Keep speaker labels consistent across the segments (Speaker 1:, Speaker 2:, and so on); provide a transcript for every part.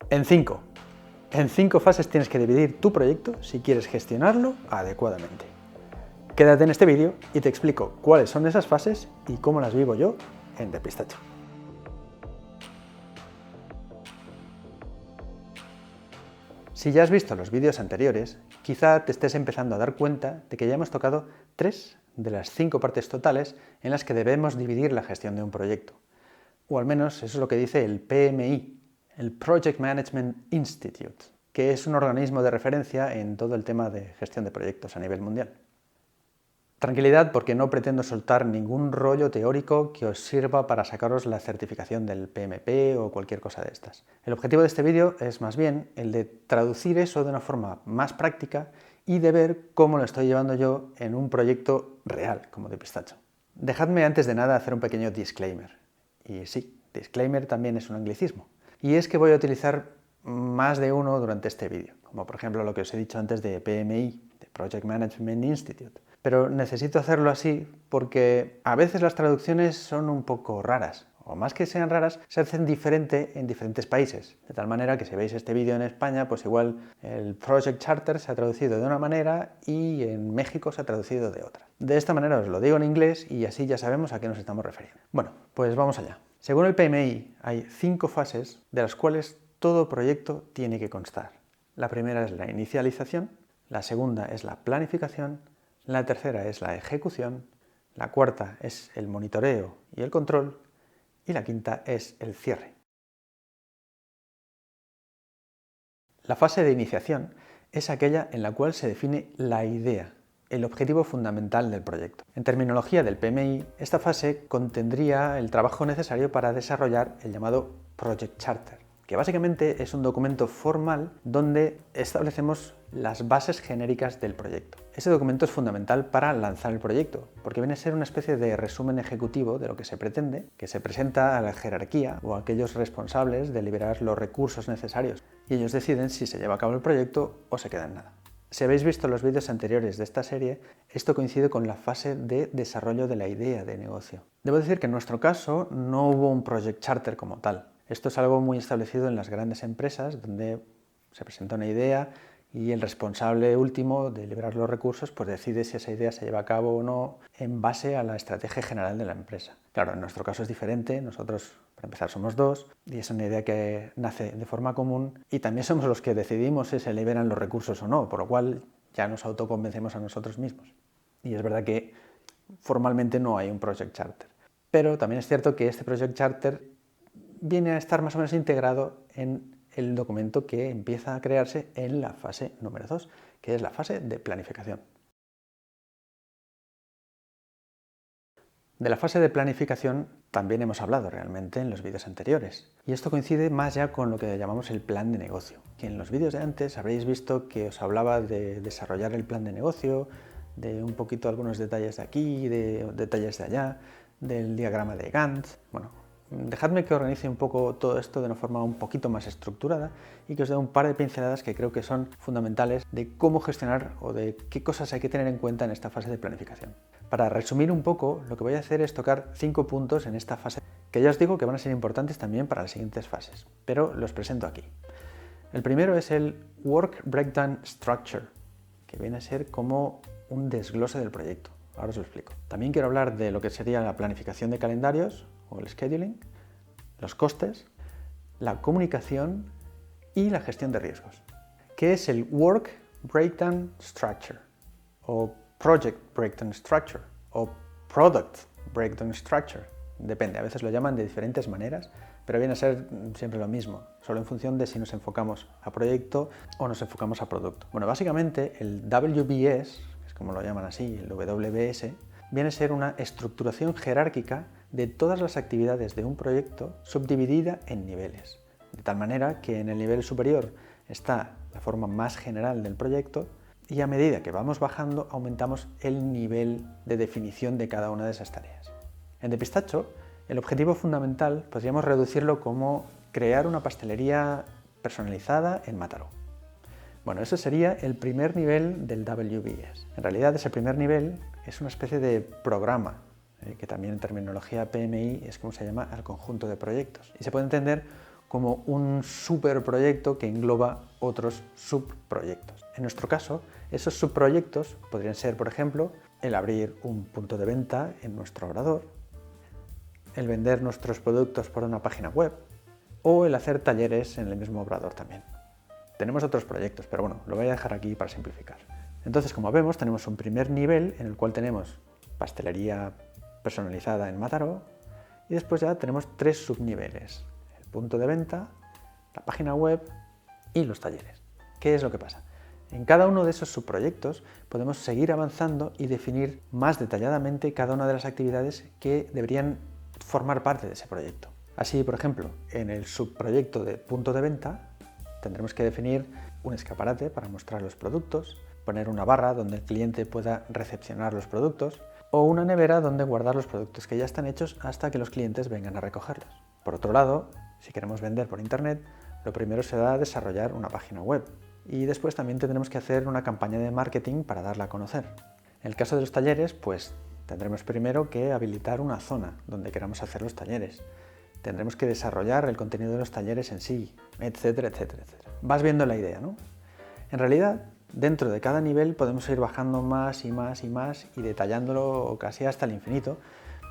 Speaker 1: En 5. En 5 fases tienes que dividir tu proyecto si quieres gestionarlo adecuadamente. Quédate en este vídeo y te explico cuáles son esas fases y cómo las vivo yo en Depistacho. Si ya has visto los vídeos anteriores, quizá te estés empezando a dar cuenta de que ya hemos tocado 3 de las 5 partes totales en las que debemos dividir la gestión de un proyecto. O al menos eso es lo que dice el PMI, el Project Management Institute, que es un organismo de referencia en todo el tema de gestión de proyectos a nivel mundial. Tranquilidad, porque no pretendo soltar ningún rollo teórico que os sirva para sacaros la certificación del PMP o cualquier cosa de estas. El objetivo de este vídeo es más bien el de traducir eso de una forma más práctica y de ver cómo lo estoy llevando yo en un proyecto real como Depistacho. Dejadme antes de nada hacer un pequeño disclaimer. Y sí, disclaimer también es un anglicismo. Y es que voy a utilizar más de uno durante este vídeo, como por ejemplo lo que os he dicho antes de PMI, de Project Management Institute. Pero necesito hacerlo así porque a veces las traducciones son un poco raras, o más que sean raras, se hacen diferente en diferentes países. De tal manera que si veis este vídeo en España, pues igual el Project Charter se ha traducido de una manera y en México se ha traducido de otra. De esta manera os lo digo en inglés y así ya sabemos a qué nos estamos refiriendo. Bueno, pues vamos allá. Según el PMI, hay 5 fases de las cuales todo proyecto tiene que constar. La primera es la inicialización, la segunda es la planificación, la tercera es la ejecución, la cuarta es el monitoreo y el control y la quinta es el cierre. La fase de iniciación es aquella en la cual se define la idea, el objetivo fundamental del proyecto. En terminología del PMI, esta fase contendría el trabajo necesario para desarrollar el llamado Project Charter, que básicamente es un documento formal donde establecemos las bases genéricas del proyecto. Ese documento es fundamental para lanzar el proyecto, porque viene a ser una especie de resumen ejecutivo de lo que se pretende, que se presenta a la jerarquía o a aquellos responsables de liberar los recursos necesarios, y ellos deciden si se lleva a cabo el proyecto o se queda en nada. Si habéis visto los vídeos anteriores de esta serie, esto coincide con la fase de desarrollo de la idea de negocio. Debo decir que en nuestro caso no hubo un Project Charter como tal. Esto es algo muy establecido en las grandes empresas, donde se presenta una idea y el responsable último de liberar los recursos pues decide si esa idea se lleva a cabo o no en base a la estrategia general de la empresa. Claro, en nuestro caso es diferente, nosotros para empezar somos 2 y es una idea que nace de forma común y también somos los que decidimos si se liberan los recursos o no, por lo cual ya nos autoconvencemos a nosotros mismos. Y es verdad que formalmente no hay un Project Charter, pero también es cierto que este Project Charter viene a estar más o menos integrado en el documento que empieza a crearse en la fase número 2, que es la fase de planificación. De la fase de planificación también hemos hablado realmente en los vídeos anteriores, y esto coincide más ya con lo que llamamos el plan de negocio, que en los vídeos de antes habréis visto que os hablaba de desarrollar el plan de negocio, de un poquito algunos detalles de aquí, de detalles de allá, del diagrama de Gantt. Bueno, dejadme que organice un poco todo esto de una forma un poquito más estructurada y que os dé un par de pinceladas que creo que son fundamentales de cómo gestionar o de qué cosas hay que tener en cuenta en esta fase de planificación. Para resumir un poco, lo que voy a hacer es tocar 5 puntos en esta fase, que ya os digo que van a ser importantes también para las siguientes fases, pero los presento aquí. El primero es el Work Breakdown Structure, que viene a ser como un desglose del proyecto. Ahora os lo explico. También quiero hablar de lo que sería la planificación de calendarios o el scheduling, los costes, la comunicación y la gestión de riesgos. ¿Qué es el Work Breakdown Structure? O Project Breakdown Structure o Product Breakdown Structure. Depende, a veces lo llaman de diferentes maneras, pero viene a ser siempre lo mismo, solo en función de si nos enfocamos a proyecto o nos enfocamos a producto. Bueno, básicamente el WBS, que es como lo llaman así, el WBS, viene a ser una estructuración jerárquica de todas las actividades de un proyecto subdividida en niveles, de tal manera que en el nivel superior está la forma más general del proyecto y a medida que vamos bajando aumentamos el nivel de definición de cada una de esas tareas. En Depistacho, el objetivo fundamental podríamos reducirlo como crear una pastelería personalizada en Mataró. Bueno, ese sería el primer nivel del WBS. En realidad ese primer nivel es una especie de programa, que también en terminología PMI es como se llama al conjunto de proyectos. Y se puede entender como un superproyecto que engloba otros subproyectos. En nuestro caso, esos subproyectos podrían ser, por ejemplo, el abrir un punto de venta en nuestro obrador, el vender nuestros productos por una página web o el hacer talleres en el mismo obrador también. Tenemos otros proyectos, pero bueno, lo voy a dejar aquí para simplificar. Entonces, como vemos, tenemos un primer nivel en el cual tenemos pastelería personalizada en Mataró y después ya tenemos 3 subniveles: el punto de venta, la página web y los talleres. ¿Qué es lo que pasa? En cada uno de esos subproyectos podemos seguir avanzando y definir más detalladamente cada una de las actividades que deberían formar parte de ese proyecto. Así, por ejemplo, en el subproyecto de punto de venta tendremos que definir un escaparate para mostrar los productos, poner una barra donde el cliente pueda recepcionar los productos o una nevera donde guardar los productos que ya están hechos hasta que los clientes vengan a recogerlos. Por otro lado, si queremos vender por internet, lo primero será desarrollar una página web y después también tendremos que hacer una campaña de marketing para darla a conocer. En el caso de los talleres, pues tendremos primero que habilitar una zona donde queramos hacer los talleres. Tendremos que desarrollar el contenido de los talleres en sí, etcétera, etcétera, etcétera. Vas viendo la idea, ¿no? En realidad, dentro de cada nivel podemos ir bajando más y más y más y detallándolo casi hasta el infinito,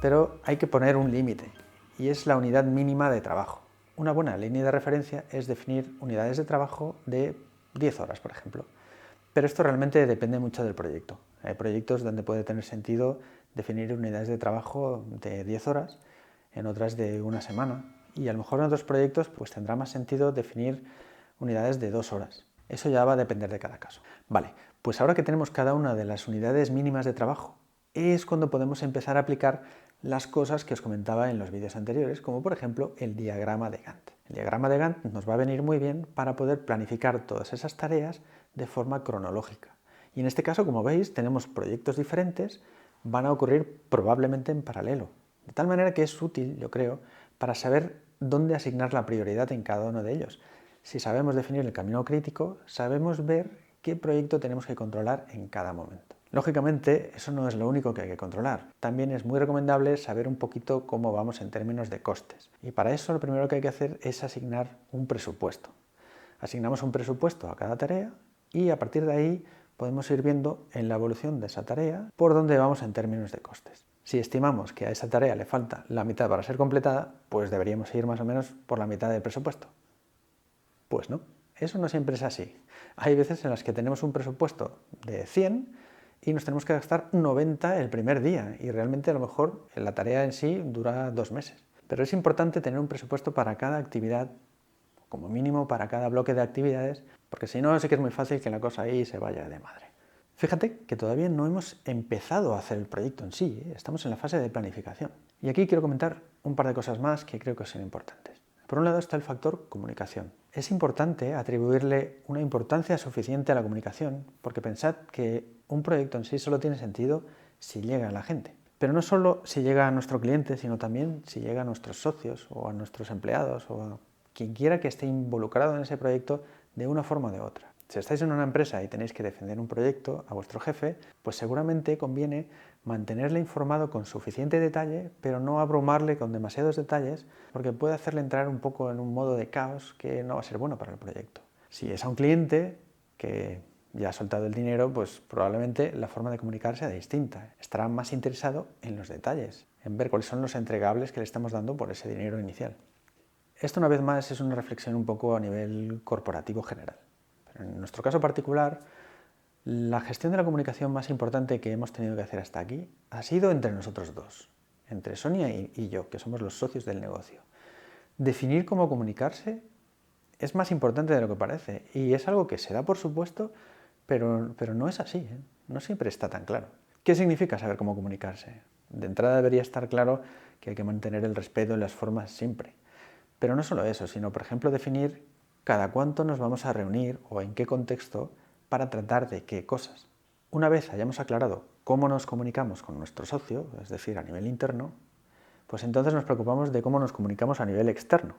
Speaker 1: pero hay que poner un límite y es la unidad mínima de trabajo. Una buena línea de referencia es definir unidades de trabajo de 10 horas, por ejemplo. Pero esto realmente depende mucho del proyecto. Hay proyectos donde puede tener sentido definir unidades de trabajo de 10 horas, en otras de una semana, y a lo mejor en otros proyectos pues tendrá más sentido definir unidades de 2 horas. Eso ya va a depender de cada caso. Vale, pues ahora que tenemos cada una de las unidades mínimas de trabajo, es cuando podemos empezar a aplicar las cosas que os comentaba en los vídeos anteriores, como por ejemplo el diagrama de Gantt. El diagrama de Gantt nos va a venir muy bien para poder planificar todas esas tareas de forma cronológica. Y en este caso, como veis, tenemos proyectos diferentes, van a ocurrir probablemente en paralelo. De tal manera que es útil, yo creo, para saber dónde asignar la prioridad en cada uno de ellos. Si sabemos definir el camino crítico, sabemos ver qué proyecto tenemos que controlar en cada momento. Lógicamente, eso no es lo único que hay que controlar. También es muy recomendable saber un poquito cómo vamos en términos de costes. Y para eso lo primero que hay que hacer es asignar un presupuesto. Asignamos un presupuesto a cada tarea y a partir de ahí podemos ir viendo en la evolución de esa tarea por dónde vamos en términos de costes. Si estimamos que a esa tarea le falta la mitad para ser completada, pues deberíamos ir más o menos por la mitad del presupuesto. Pues no, eso no siempre es así. Hay veces en las que tenemos un presupuesto de 100 y nos tenemos que gastar 90 el primer día y realmente a lo mejor la tarea en sí dura 2 meses. Pero es importante tener un presupuesto para cada actividad, como mínimo para cada bloque de actividades, porque si no sí que es muy fácil que la cosa ahí se vaya de madre. Fíjate que todavía no hemos empezado a hacer el proyecto en sí, estamos en la fase de planificación. Y aquí quiero comentar un par de cosas más que creo que son importantes. Por un lado está el factor comunicación. Es importante atribuirle una importancia suficiente a la comunicación, porque pensad que un proyecto en sí solo tiene sentido si llega a la gente. Pero no solo si llega a nuestro cliente, sino también si llega a nuestros socios o a nuestros empleados o a quien quiera que esté involucrado en ese proyecto de una forma o de otra. Si estáis en una empresa y tenéis que defender un proyecto a vuestro jefe, pues seguramente conviene mantenerle informado con suficiente detalle, pero no abrumarle con demasiados detalles, porque puede hacerle entrar un poco en un modo de caos que no va a ser bueno para el proyecto. Si es a un cliente que ya ha soltado el dinero, pues probablemente la forma de comunicar sea distinta. Estará más interesado en los detalles, en ver cuáles son los entregables que le estamos dando por ese dinero inicial. Esto, una vez más, es una reflexión un poco a nivel corporativo general. Pero en nuestro caso particular, la gestión de la comunicación más importante que hemos tenido que hacer hasta aquí ha sido entre nosotros dos, entre Sonia y yo, que somos los socios del negocio. Definir cómo comunicarse es más importante de lo que parece y es algo que se da por supuesto, pero no es así, ¿eh? No siempre está tan claro. ¿Qué significa saber cómo comunicarse? De entrada debería estar claro que hay que mantener el respeto en las formas siempre. Pero no solo eso, sino, por ejemplo, definir cada cuánto nos vamos a reunir o en qué contexto para tratar de qué cosas. Una vez hayamos aclarado cómo nos comunicamos con nuestro socio, es decir, a nivel interno, pues entonces nos preocupamos de cómo nos comunicamos a nivel externo.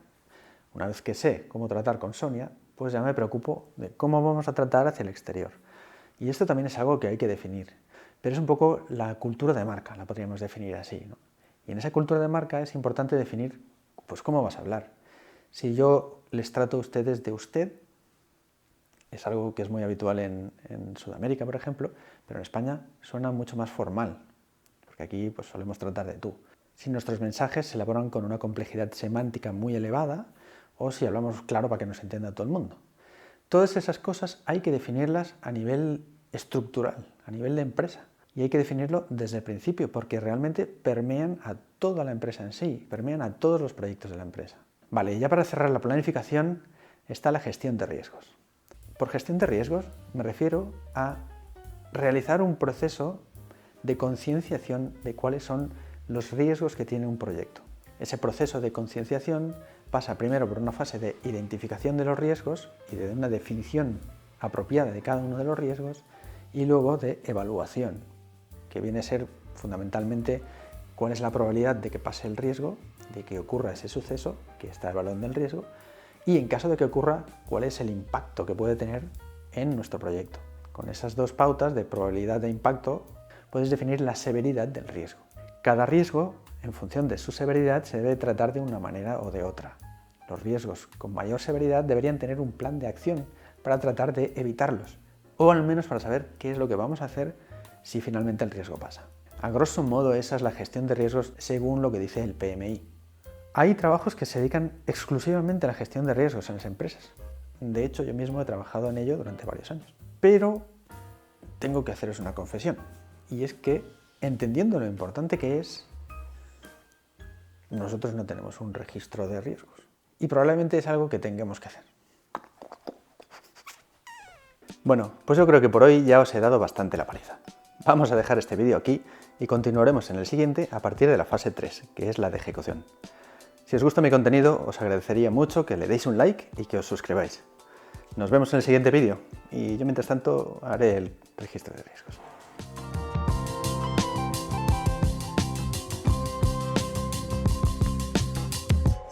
Speaker 1: Una vez que sé cómo tratar con Sonia, pues ya me preocupo de cómo vamos a tratar hacia el exterior. Y esto también es algo que hay que definir. Pero es un poco la cultura de marca, la podríamos definir así, ¿no? Y en esa cultura de marca es importante definir pues cómo vas a hablar. Si yo les trato a ustedes de usted. Es algo que es muy habitual en Sudamérica, por ejemplo, pero en España suena mucho más formal, porque aquí pues, solemos tratar de tú. Si nuestros mensajes se elaboran con una complejidad semántica muy elevada, o si hablamos claro para que nos entienda todo el mundo. Todas esas cosas hay que definirlas a nivel estructural, a nivel de empresa. Y hay que definirlo desde el principio, porque realmente permean a toda la empresa en sí, permean a todos los proyectos de la empresa. Vale, y ya para cerrar la planificación está la gestión de riesgos. Por gestión de riesgos me refiero a realizar un proceso de concienciación de cuáles son los riesgos que tiene un proyecto. Ese proceso de concienciación pasa primero por una fase de identificación de los riesgos y de una definición apropiada de cada uno de los riesgos y luego de evaluación, que viene a ser fundamentalmente cuál es la probabilidad de que pase el riesgo, de que ocurra ese suceso, que está evaluando el riesgo, y en caso de que ocurra, cuál es el impacto que puede tener en nuestro proyecto. Con esas dos pautas de probabilidad de impacto puedes definir la severidad del riesgo. Cada riesgo, en función de su severidad, se debe tratar de una manera o de otra. Los riesgos con mayor severidad deberían tener un plan de acción para tratar de evitarlos, o al menos para saber qué es lo que vamos a hacer si finalmente el riesgo pasa. A grosso modo, esa es la gestión de riesgos según lo que dice el PMI. Hay trabajos que se dedican exclusivamente a la gestión de riesgos en las empresas. De hecho, yo mismo he trabajado en ello durante varios años. Pero tengo que haceros una confesión, y es que, entendiendo lo importante que es, nosotros no tenemos un registro de riesgos. Y probablemente es algo que tengamos que hacer. Bueno, pues yo creo que por hoy ya os he dado bastante la paliza. Vamos a dejar este vídeo aquí y continuaremos en el siguiente a partir de la fase 3, que es la de ejecución. Si os gusta mi contenido, os agradecería mucho que le deis un like y que os suscribáis. Nos vemos en el siguiente vídeo y yo mientras tanto haré el registro de riesgos.